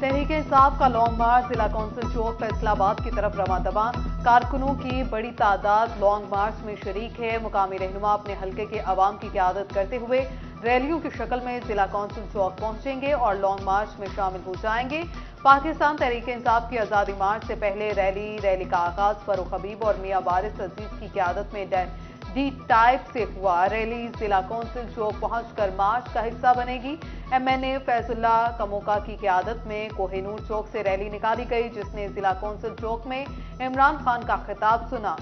तहरीक इंसाफ का लॉन्ग मार्च जिला कौंसिल चौक फैसलाबाद की तरफ रवा दवा। कारकुनों की बड़ी तादाद लॉन्ग मार्च में शरीक है। मुकामी रहनुमा अपने हलके के अवाम की क़यादत करते हुए रैलियों की शक्ल में जिला कौंसिल चौक पहुंचेंगे और लॉन्ग मार्च में शामिल हो जाएंगे। पाकिस्तान तहरीक इंसाफ की आज़ादी मार्च से पहले रैली का आगाज फरूख हबीब और मियां वारिस अजीज की क़यादत में डी टाइप से हुआ। रैली जिला कौंसिल चौक पहुंचकर मार्च का हिस्सा बनेगी। MNA फैजुल्ला कमोका की क़यादत में कोहिनूर चौक से रैली निकाली गई, जिसने जिला कौंसिल चौक में इमरान खान का खिताब सुना।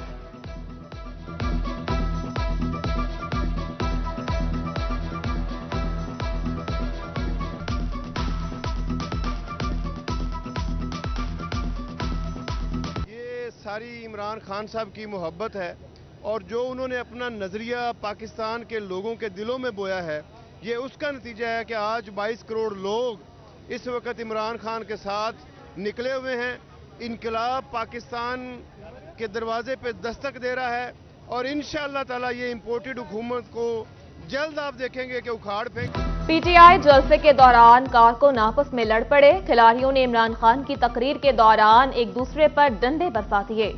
ये सारी इमरान खान साहब की मोहब्बत है और जो उन्होंने अपना नज़रिया पाकिस्तान के लोगों के दिलों में बोया है, ये उसका नतीजा है कि आज 22 करोड़ लोग इस वक्त इमरान खान के साथ निकले हुए हैं। इनकलाब पाकिस्तान के दरवाजे पे दस्तक दे रहा है और इंशाअल्लाह ताला ये इम्पोर्टेड हुकूमत को जल्द आप देखेंगे कि उखाड़ फेंक। PTI जलसे के दौरान कारकुन आपस में लड़ पड़े। खिलाड़ियों ने इमरान खान की तकरीर के दौरान एक दूसरे पर डंडे बरसा दिए।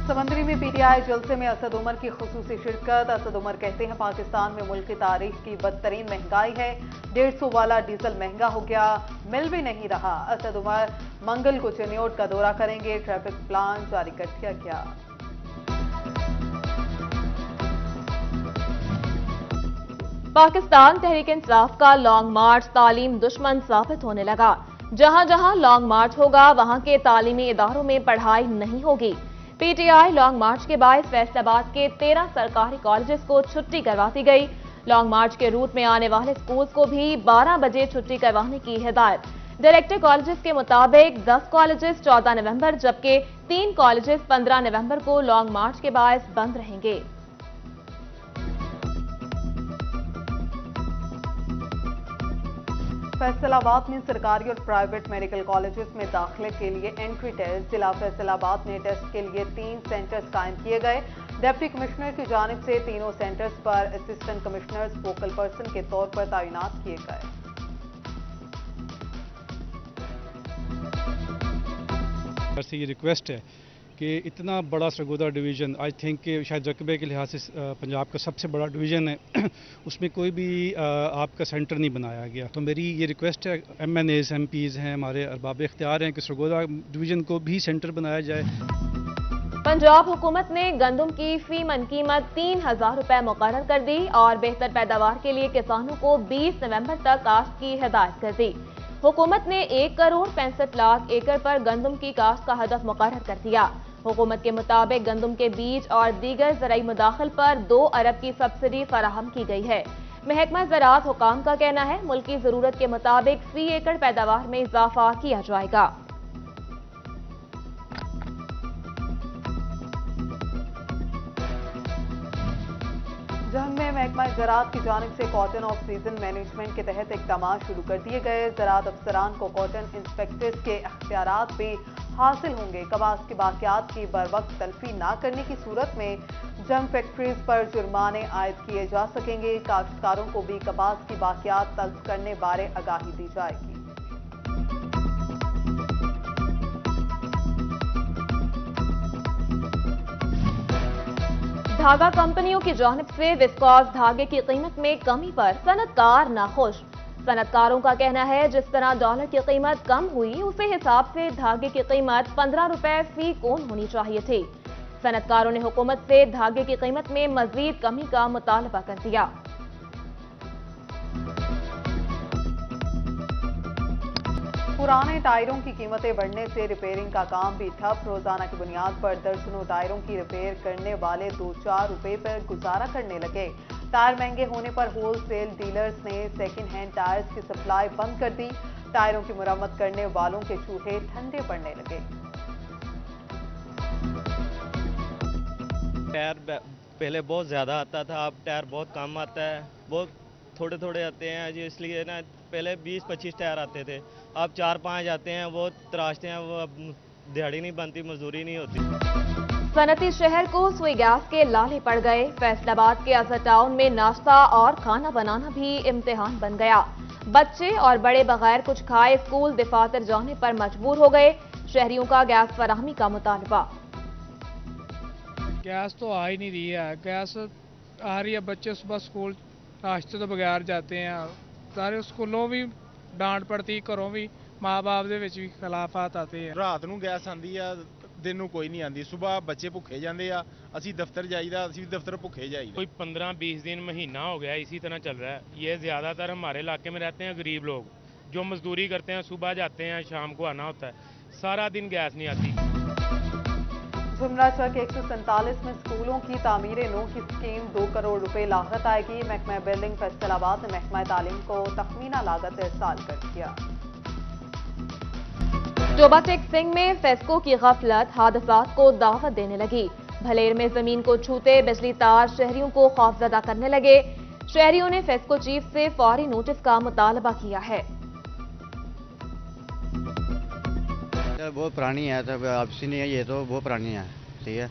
समंदरी में PTI जलसे में असद उमर की खुसूसी शिरकत। असद उमर कहते हैं पाकिस्तान में मुल्क की तारीख की बदतरीन महंगाई है। 150 वाला डीजल महंगा हो गया, मिल भी नहीं रहा। असद उमर मंगल को चिन्योट का दौरा करेंगे। ट्रैफिक प्लान जारी कर दिया गया। पाकिस्तान तहरीक इंसाफ का लॉन्ग मार्च तालीम दुश्मन साबित होने लगा। जहां जहां लॉन्ग मार्च होगा वहां के तालीमी इदारों में पढ़ाई नहीं होगी। PTI लॉन्ग मार्च के बायस फैसलाबाद के 13 सरकारी कॉलेजेस को छुट्टी करवाती गई। लॉन्ग मार्च के रूट में आने वाले स्कूल्स को भी 12 बजे छुट्टी करवाने की हिदायत। डायरेक्टर कॉलेजेस के मुताबिक 10 कॉलेजेस 14 नवंबर जबकि 3 कॉलेजेस 15 नवंबर को लॉन्ग मार्च के बायस बंद रहेंगे। फैसलाबाद में सरकारी और प्राइवेट मेडिकल कॉलेजेस में दाखिले के लिए एंट्री टेस्ट। जिला फैसलाबाद में टेस्ट के लिए 3 सेंटर्स कायम किए गए। डिप्टी कमिश्नर की जानिब से तीनों सेंटर्स पर असिस्टेंट कमिश्नर्स फोकल पर्सन के तौर पर तैनात किए गए। से ये रिक्वेस्ट है कि इतना बड़ा सरगोदा डिवीज़न, आई थिंक कि शायद रकबे के लिहाज से पंजाब का सबसे बड़ा डिवीज़न है, उसमें कोई भी आपका सेंटर नहीं बनाया गया। तो मेरी ये रिक्वेस्ट है, MNAs MPs हैं, हमारे अरबाब इख्तियार हैं कि सरगोदा डिवीज़न को भी सेंटर बनाया जाए। पंजाब हुकूमत ने गंदम की फी मन कीमत 3000 रुपए मुकर्रर कर दी और बेहतर पैदावार के लिए किसानों को 20 नवंबर तक काश्त की हिदायत कर दी। हुकूमत ने 1 करोड़ 65 लाख एकड़ पर गंदम की काश्त का हदफ मुकर्रर कर दिया। हुकूमत के मुताबिक गंदम के बीज और दीगर ज़राई मुदाखिल पर 2 अरब की सब्सिडी फराहम की गई है। महकमा ज़राअत हुकाम का कहना है मुल्की ज़रूरत के मुताबिक फी एकड़ पैदावार में इजाफा किया जाएगा। जहन में महकमा ज़राअत की जानिब से कॉटन ऑफ सीजन मैनेजमेंट के तहत इक़दाम शुरू कर दिए गए। ज़राअत अफसरान को कॉटन इंस्पेक्टर्स के अख्तियारात भी हासिल होंगे। कपास की बाकियात की बरवक्त तलफी ना करने की सूरत में जंग फैक्ट्रीज पर जुर्माने आयद किए जा सकेंगे। काश्तकारों को भी कपास की बाकियात तल्फ करने बारे आगाही दी जाएगी। धागा कंपनियों की जानिब से विस्कॉस धागे की कीमत में कमी पर सनतकार नाखुश। सनतकारों का कहना है जिस तरह डॉलर की कीमत कम हुई उसी हिसाब से धागे की कीमत 15 रुपए फी कोन होनी चाहिए थी। सनतकारों ने हुकूमत से धागे की कीमत में मजीद कमी का मुतालबा कर दिया। पुराने टायरों की कीमतें बढ़ने से रिपेयरिंग का काम भी ठप। रोजाना की बुनियाद पर दर्जनों टायरों की रिपेयर करने वाले 2-4 रुपए पर गुजारा करने लगे। टायर महंगे होने पर होलसेल डीलर्स ने सेकंड हैंड टायर्स की सप्लाई बंद कर दी। टायरों की मुरम्मत करने वालों के चूहे ठंडे पड़ने लगे। टायर पहले बहुत ज़्यादा आता था, अब टायर बहुत कम आता है, बहुत थोड़े थोड़े आते हैं जी। इसलिए ना पहले 20-25 टायर आते थे, अब 4-5 आते हैं। वो तराशते हैं, वो अब दिहाड़ी नहीं बनती, मजदूरी नहीं होती। सनती शहर को सुई गैस के लाले पड़ गए। फैसलाबाद के अजहर टाउन में नाश्ता और खाना बनाना भी इम्तिहान बन गया। बच्चे और बड़े बगैर कुछ खाए स्कूल दफातर जाने पर मजबूर हो गए। शहरियों का गैस फराहमी का मुतालबा। गैस तो आ ही नहीं रही है, गैस आ रही है, बच्चे सुबह स्कूल नाश्ते तो बगैर जाते हैं। सारे स्कूलों भी डांट पड़ती, घरों भी माँ बाप ਦੇ ਵਿੱਚ ਵੀ ਖਿਲਾਫਾਤ ਆਤੇ हैं। ਰਾਤ ਨੂੰ ਗੈਸ ਆਂਦੀ ਆ, ਦਿਨ ਨੂੰ ਕੋਈ ਨਹੀਂ ਆਂਦੀ। ਸਵੇਰ ਬੱਚੇ ਭੁੱਖੇ ਜਾਂਦੇ ਆ, ਅਸੀਂ ਦਫ਼ਤਰ ਜਾਈਦਾ, ਅਸੀਂ ਵੀ ਦਫ਼ਤਰ ਭੁੱਖੇ जाइदा। कोई 15-20 दिन महीना हो गया इसी तरह चल रहा है। ये ज़्यादातर हमारे इलाके में रहते हैं गरीब लोग जो मजदूरी करते हैं, सुबह जाते हैं शाम को आना होता है, सारा दिन गैस नहीं आती। झुमरा के 147 में स्कूलों की तामीर नो की स्कीम 2 करोड़ रुपए लागत आएगी। महकमा बिल्डिंग फैसलाबाद ने महकमा तालीम को तखमीना लागत इरसाल कर दिया। टोबाटेक सिंह में फेस्को की गफलत हादसात को दावत देने लगी। भलेर में जमीन को छूते बिजली तार शहरियों को खौफजदा करने लगे। शहरियों ने फेस्को चीफ से फौरी नोटिस का मुतालबा किया है। बहुत पुरानी है, तो आपसी नहीं है, ये तो बहुत पुरानी है, ठीक है।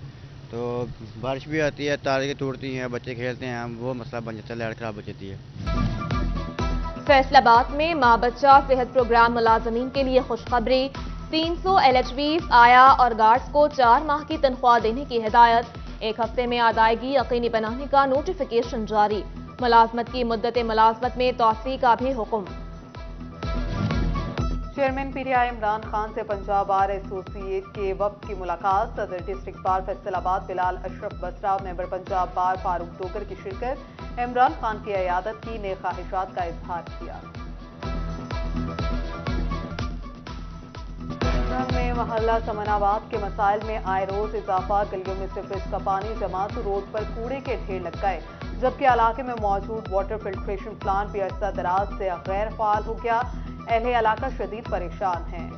तो बारिश भी आती है, तारें टूटती हैं, बच्चे खेलते हैं, वो मसला बन जाता है, लाइट खराब हो जाती है। फैसलाबाद में माँ बच्चा सेहत प्रोग्राम मुलाजमीन के लिए खुशखबरी। 300 LHVs आया और गार्ड्स को 4 माह की तनख्वाह देने की हिदायत। 1 हफ्ते में अदायगी यकीनी बनाने का नोटिफिकेशन जारी। मुलाजमत की मुद्दत मुलाजमत में तोसी का भी हुक्म। चेयरमैन PTI इमरान खान से पंजाब बार एसोसिएट के वफ्द की मुलाकात। सदर district bar Faisalabad Bilal Ashraf Basra, member Punjab bar Farooq Tokar की शिरकत। इमरान खान की इयादत की नेक ख्वाहिशात का इजहार किया। में महल्ला समनाबाद के मसाइल में आए रोज इजाफा। गलियों में सिवरेज का पानी जमा तो रोड पर कूड़े के ढेर लग गए, जबकि इलाके में मौजूद वाटर फिल्ट्रेशन प्लांट भी अरसा दराज से गैर फाल हो गया। अहले इलाका शदीद परेशान हैं।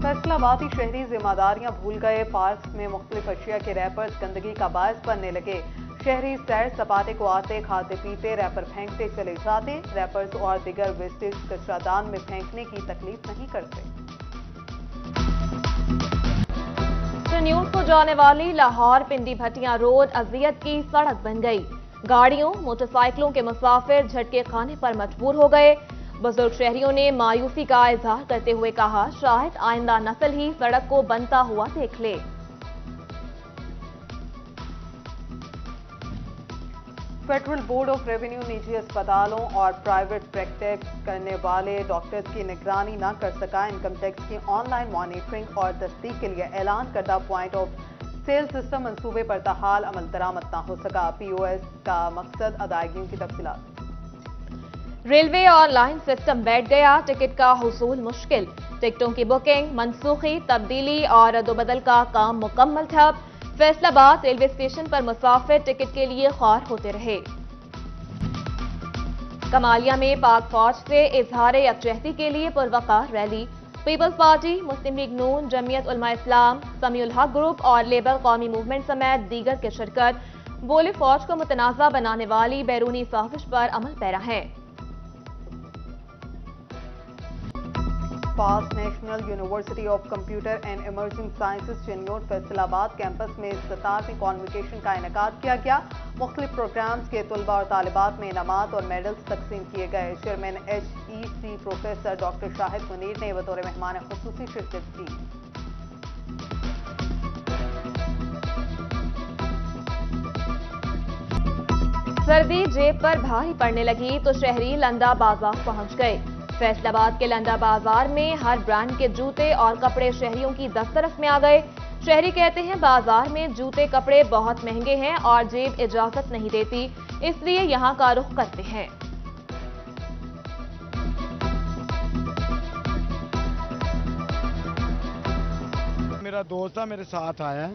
फैसलाबादी शहरी जिम्मेदारियां भूल गए। पार्क में मुख्तलिफ अशिया के रैपर्स गंदगी का बायस बनने लगे। शहरी सैर सपाटे को आते, खाते पीते, रैपर फेंकते चले जाते। रैपर्स और दिगर वेस्टेज कचरादान में फेंकने की तकलीफ नहीं करते। न्यूज को जाने वाली लाहौर पिंडी भटिया रोड अजियत की सड़क बन गई। गाड़ियों मोटरसाइकिलों के मुसाफिर झटके खाने पर मजबूर हो गए। बुजुर्ग शहरियों ने मायूसी का इजहार करते हुए कहा, शायद आइंदा नस्ल ही सड़क को बनता हुआ देख ले। फेडरल बोर्ड ऑफ रेवेन्यू निजी अस्पतालों और प्राइवेट प्रैक्टिस करने वाले डॉक्टर्स की निगरानी न कर सका। इनकम टैक्स की ऑनलाइन मॉनिटरिंग और तस्दीक के लिए ऐलान करदा पॉइंट ऑफ सेल सिस्टम मंसूबे पर ताहाल अमल दरामद न हो सका। POS का मकसद अदायगियों की तफसीलात। रेलवे ऑनलाइन सिस्टम बैठ गया, टिकट का हुसूल मुश्किल। टिकटों की बुकिंग, मनसूखी, तब्दीली और अदोबदल का काम मुकम्मल ठप। फैसलाबाद रेलवे स्टेशन पर मुसाफिर टिकट के लिए ख्वार होते रहे। कमालिया में पाक फौज से इजहार यकजहती के लिए पुरवकार रैली। पीपल्स पार्टी, मुस्लिम लीग नून, जमीयत उलमा इस्लाम, समीउल हक ग्रुप और लेबर कौमी मूवमेंट समेत दीगर की शिरकत। बोले फौज को मुतनाज़ा बनाने वाली बैरूनी साजिश पर अमल पैरा है। पास national university of computer and emerging sciences Chiniot Faisalabad campus में 17वीं कॉन्वोकेशन का इनेकाद किया गया। मुख्तलिफ प्रोग्राम्स के तलबा और तालिबात में इनामात और मेडल्स तकसीम किए गए। Chairman HEC professor doctor Shahid Munir ने बतौर मेहमान खुसूसी शिरकत की। सर्दी जेब पर भारी पड़ने लगी तो शहरी लंदा बाजार पहुंच गए। फैसलाबाद के लंदा बाजार में हर ब्रांड के जूते और कपड़े शहरियों की दस्तरस में आ गए। शहरी कहते हैं बाजार में जूते कपड़े बहुत महंगे हैं और जेब इजाजत नहीं देती, इसलिए यहां का रुख करते हैं। मेरा दोस्त था, मेरे साथ आया,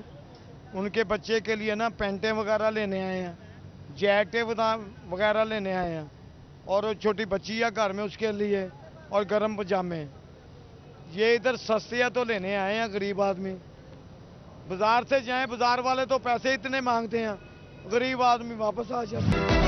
उनके बच्चे के लिए ना पेंटें वगैरह लेने आए हैं, जैकेटें वगैरह लेने आए हैं, और छोटी बच्ची है घर में उसके लिए, और गर्म पजामे। ये इधर सस्ते तो लेने आए हैं गरीब आदमी। बाजार से जाएं, बाजार वाले तो पैसे इतने मांगते हैं, गरीब आदमी वापस आ जाते हैं।